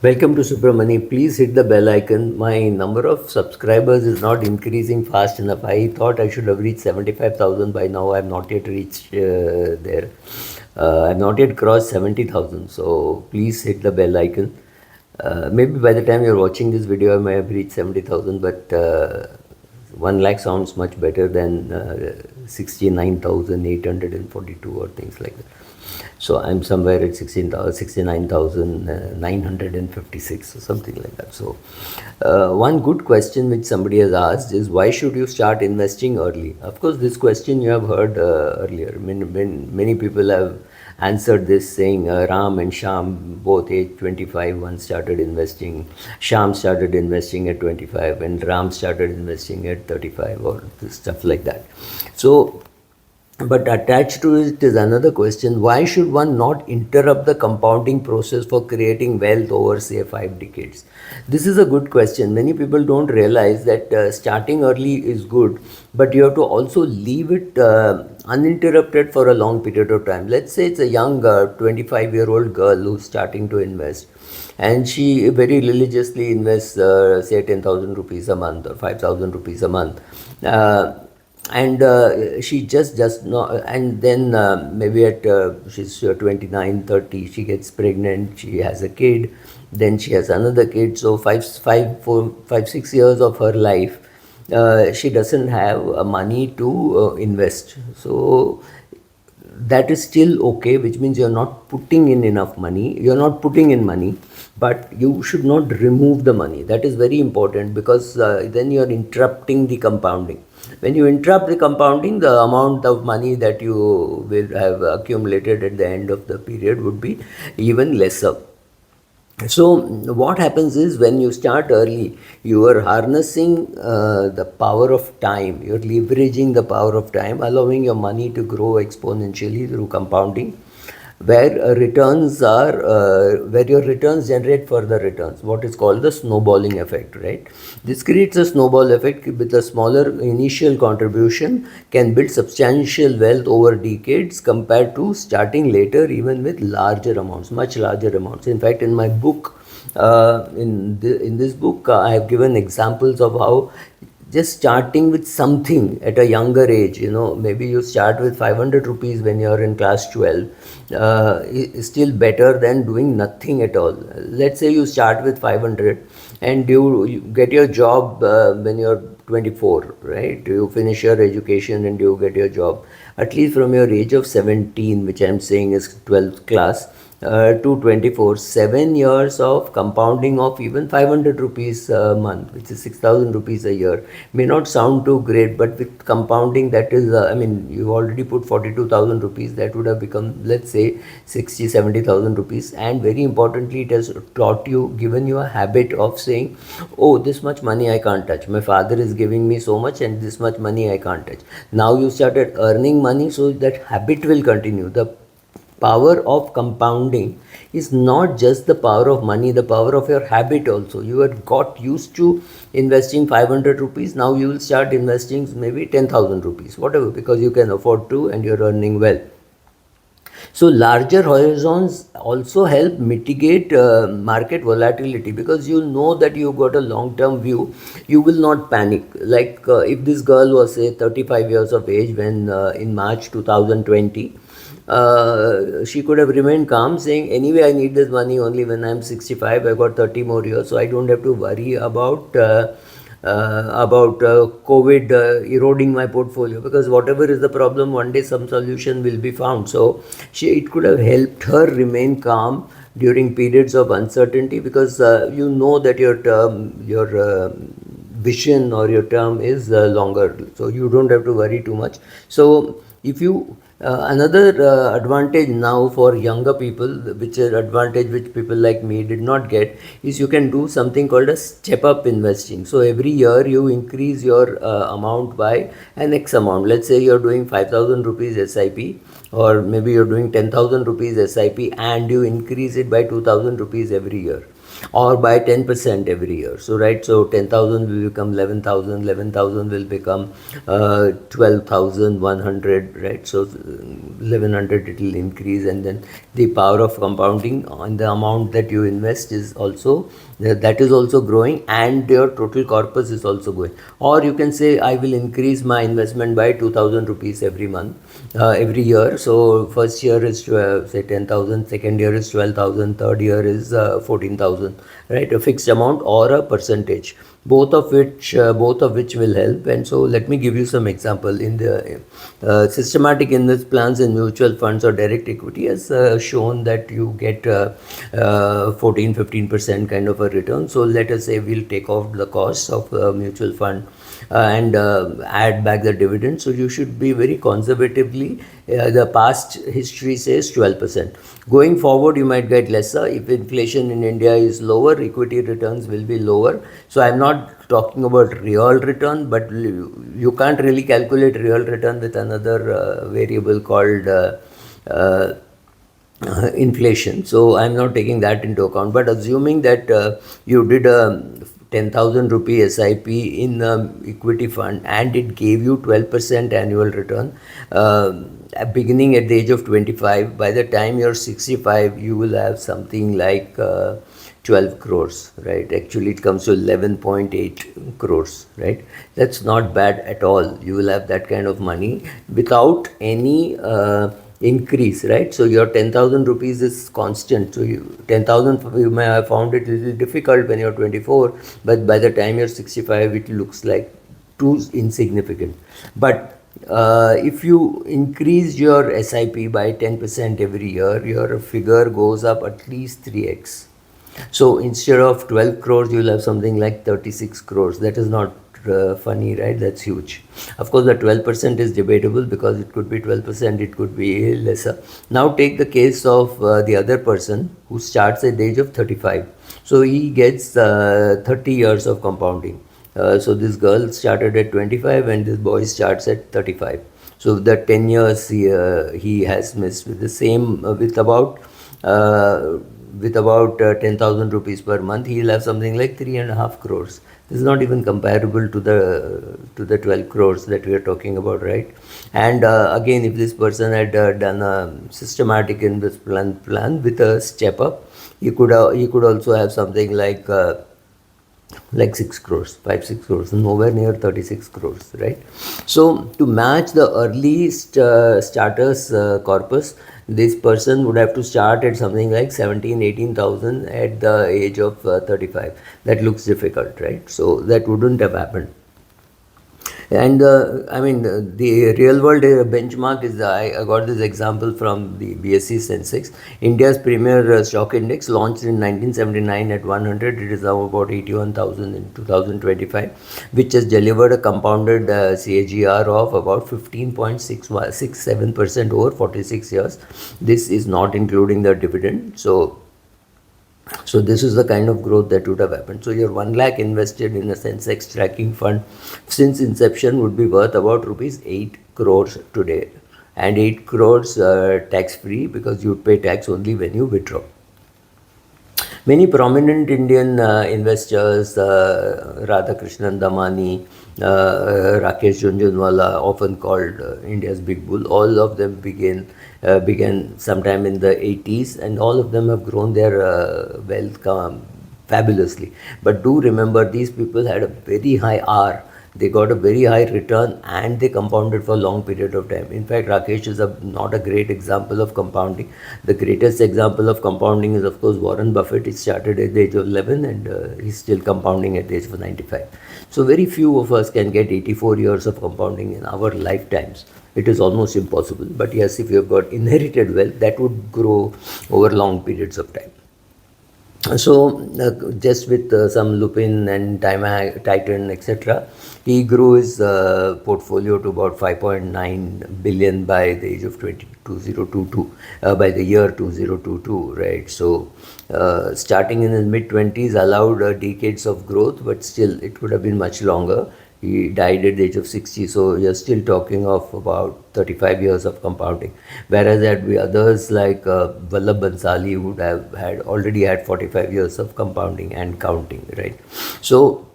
Welcome to Subramani. Please hit the bell icon. My number of subscribers is not increasing fast enough. I thought I should have reached 75,000 by now. I have not yet reached there. I have not yet crossed 70,000. So please hit the bell icon. Maybe by the time you're watching this video, I may have reached 70,000, but 1 lakh sounds much better than 69,842 or things like that. So I'm somewhere at 69,956 or something like that. So one good question which somebody has asked is, why should you start investing early? Of course, this question you have heard earlier. Many people have answered this saying Ram and Sham, both age 25, one started investing. Sham started investing at 25 and Ram started investing at 35 or stuff like that. So but attached to it is another question: why should one not interrupt the compounding process for creating wealth over, say, 5 decades? This is a good question. Many people don't realize that starting early is good, but you have to also leave it uninterrupted for a long period of time. Let's say it's a young 25-year-old girl who's starting to invest, and she very religiously invests, say, 10,000 rupees a month or 5,000 rupees a month. And she just does not, and then maybe at she's 29, 30, she gets pregnant, she has a kid, then she has another kid. So 6 years of her life, she doesn't have money to invest. So that is still okay, which means you're not putting in enough money, you're not putting in money, but you should not remove the money. That is very important, because then you're interrupting the compounding. When you interrupt the compounding, the amount of money that you will have accumulated at the end of the period would be even lesser. So what happens is, when you start early, you are harnessing the power of time. You're leveraging the power of time, allowing your money to grow exponentially through compounding, where where your returns generate further returns, what is called the snowballing effect, right? This creates a snowball effect. With a smaller initial contribution, can build substantial wealth over decades, compared to starting later, even with larger amounts, much larger amounts. In fact, in my book, in this book, I have given examples of how just starting with something at a younger age, maybe you start with 500 rupees when you're in class 12, is still better than doing nothing at all. Let's say you start with 500 and you get your job when you're 24, right? You finish your education and you get your job. At least from your age of 17, which I'm saying is 12th class, to 24, 7 years of compounding of even 500 rupees a month, which is 6,000 rupees a year, may not sound too great, but with compounding, that is, you already put 42,000 rupees, that would have become, let's say, 60, 70,000 rupees. And very importantly, it has given you a habit of saying, oh, this much money I can't touch. My father is giving me so much, and this much money I can't touch. Now you started earning money, so that habit will continue. The power of compounding is not just the power of money, the power of your habit also. You had got used to investing 500 rupees, now you will start investing maybe 10,000 rupees, whatever, because you can afford to and you're earning well. So larger horizons also help mitigate market volatility, because you know that you've got a long-term view. You will not panic. Like if this girl was, say, 35 years of age when in March 2020, she could have remained calm, saying, anyway, I need this money only when I'm 65. I've got 30 more years, so I don't have to worry about COVID eroding my portfolio, because whatever is the problem, one day some solution will be found. So it could have helped her remain calm during periods of uncertainty, because you know that your term, your vision or your term is longer, so you don't have to worry too much. So if you another advantage now for younger people, which is advantage which people like me did not get, is you can do something called a step up investing. So every year you increase your amount by an X amount. Let's say you're doing 5,000 rupees SIP, or maybe you're doing 10,000 rupees SIP and you increase it by 2,000 rupees every year, or by 10% every year. So right, so 10,000 will become 11,000, 11,000 will become 12,100, right? So 1100 it will increase, and then the power of compounding on the amount that you invest is also, that is also growing, and your total corpus is also going. Or you can say, I will increase my investment by 2,000 rupees every month, every year. So first year is say 10,000, second year is 12,000, third year is 14,000, right? A fixed amount or a percentage, both of which will help. And so let me give you some example. In the systematic invest plans in mutual funds or direct equity has shown that you get 14-15% kind of a return. So let us say we'll take off the cost of mutual fund and add back the dividend. So you should be very conservatively, the past history says 12%. Going forward, you might get lesser. If inflation in India is lower, equity returns will be lower. So I'm not talking about real return, but you can't really calculate real return with another variable called inflation. So I'm not taking that into account. But assuming that you did a 10,000 rupee SIP in equity fund and it gave you 12% annual return, beginning at the age of 25, by the time you're 65, you will have something like 12 crores, right? Actually, it comes to 11.8 crores, right? That's not bad at all. You will have that kind of money without any increase, right? So your 10,000 rupees is constant. So 10,000, you may have found it a little difficult when you're 24, but by the time you're 65, it looks like too insignificant. But if you increase your SIP by 10% every year, your figure goes up at least 3x. So instead of 12 crores, you'll have something like 36 crores. That is not funny, right? That's huge. Of course, the 12% is debatable because it could be 12%, it could be lesser. Now take the case of the other person who starts at the age of 35. So he gets 30 years of compounding. So this girl started at 25 and this boy starts at 35. So the 10 years he has missed with the same, with about 10,000 rupees per month, he'll have something like 3.5 crores. This is not even comparable to the 12 crores that we are talking about, right? And again, if this person had done a systematic invest plan with a step up, he could also have something like 6 crores, 5-6 crores, nowhere near 36 crores, right? So to match the early starters corpus, this person would have to start at something like 17,000-18,000 at the age of 35. That looks difficult, right? So that wouldn't have happened. And the real world benchmark is, I got this example from the BSE Sensex. India's premier stock index launched in 1979 at 100. It is now about 81,000 in 2025, which has delivered a compounded CAGR of about 15.67% over 46 years. This is not including the dividend. So this is the kind of growth that would have happened. So your 1 lakh invested in a Sensex tracking fund since inception would be worth about rupees 8 crores today, and 8 crores tax free, because you pay tax only when you withdraw. Many prominent Indian investors, Radhakrishnan Damani, Rakesh Jhunjhunwala, often called India's big bull, all of them began sometime in the 80s, and all of them have grown their wealth fabulously. But do remember, these people had a very high R. They got a very high return and they compounded for a long period of time. In fact, Rakesh is not a great example of compounding. The greatest example of compounding is, of course, Warren Buffett. He started at the age of 11 and he's still compounding at the age of 95. So very few of us can get 84 years of compounding in our lifetimes. It is almost impossible. But yes, if you have got inherited wealth, that would grow over long periods of time. So just with some Lupin and Titan, etc., he grew his portfolio to about 5.9 billion by the age of 2022, by the year 2022, right? So starting in his mid-20s allowed decades of growth, but still it would have been much longer. He died at the age of 60, so you're still talking of about 35 years of compounding. Whereas at the others like Vallabh Bansali would have had already had 45 years of compounding and counting, right? So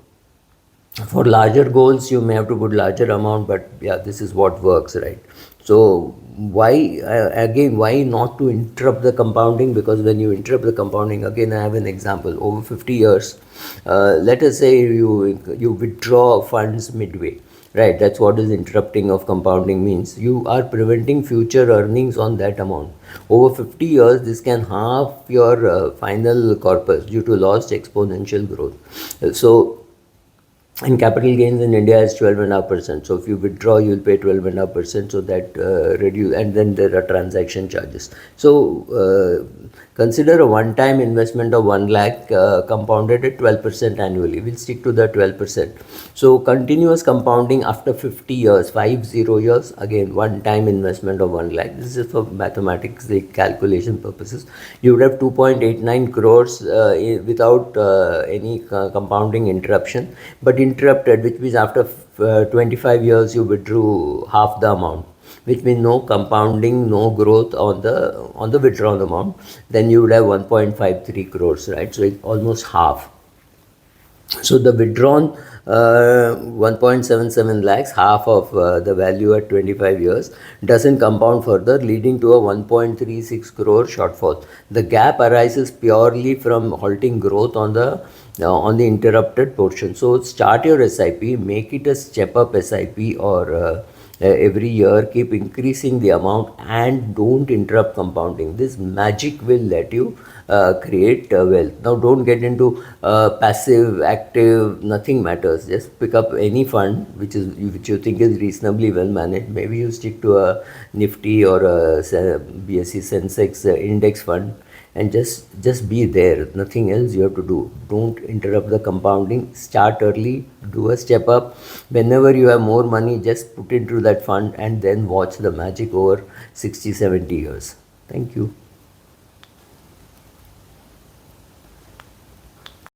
for larger goals, you may have to put larger amount, but yeah, this is what works, right? So why again, why not to interrupt the compounding? Because when you interrupt the compounding, again I have an example. Over 50 years, let us say you withdraw funds midway, right? That's what is interrupting of compounding means. You are preventing future earnings on that amount. Over 50 years, this can halve your final corpus due to lost exponential growth. So and capital gains in India is 12.5%. So if you withdraw, you'll pay 12.5%. So that reduce, and then there are transaction charges. So consider a one-time investment of 1 lakh compounded at 12% annually. We'll stick to the 12%. So continuous compounding after 50 years, 50 years, again one-time investment of 1 lakh. This is for mathematics, the calculation purposes. You would have 2.89 crores without any compounding interruption, but interrupted, which means after 25 years you withdrew half the amount, which means no compounding, no growth on the withdrawn amount. Then you would have 1.53 crores, right? So it's almost half. So the withdrawn 1.77 lakhs, half of the value at 25 years, doesn't compound further, leading to a 1.36 crore shortfall. The gap arises purely from halting growth on the interrupted portion. So start your SIP, make it a step up SIP, or every year keep increasing the amount, and don't interrupt compounding. This magic will let you create wealth. Now don't get into passive, active, nothing matters. Just pick up any fund which you think is reasonably well managed. Maybe you stick to a Nifty or a BSE Sensex index fund, and just be there. Nothing else you have to do. Don't interrupt the compounding. Start early, do a step up. Whenever you have more money, just put into that fund and then watch the magic over 60-70 years. Thank you.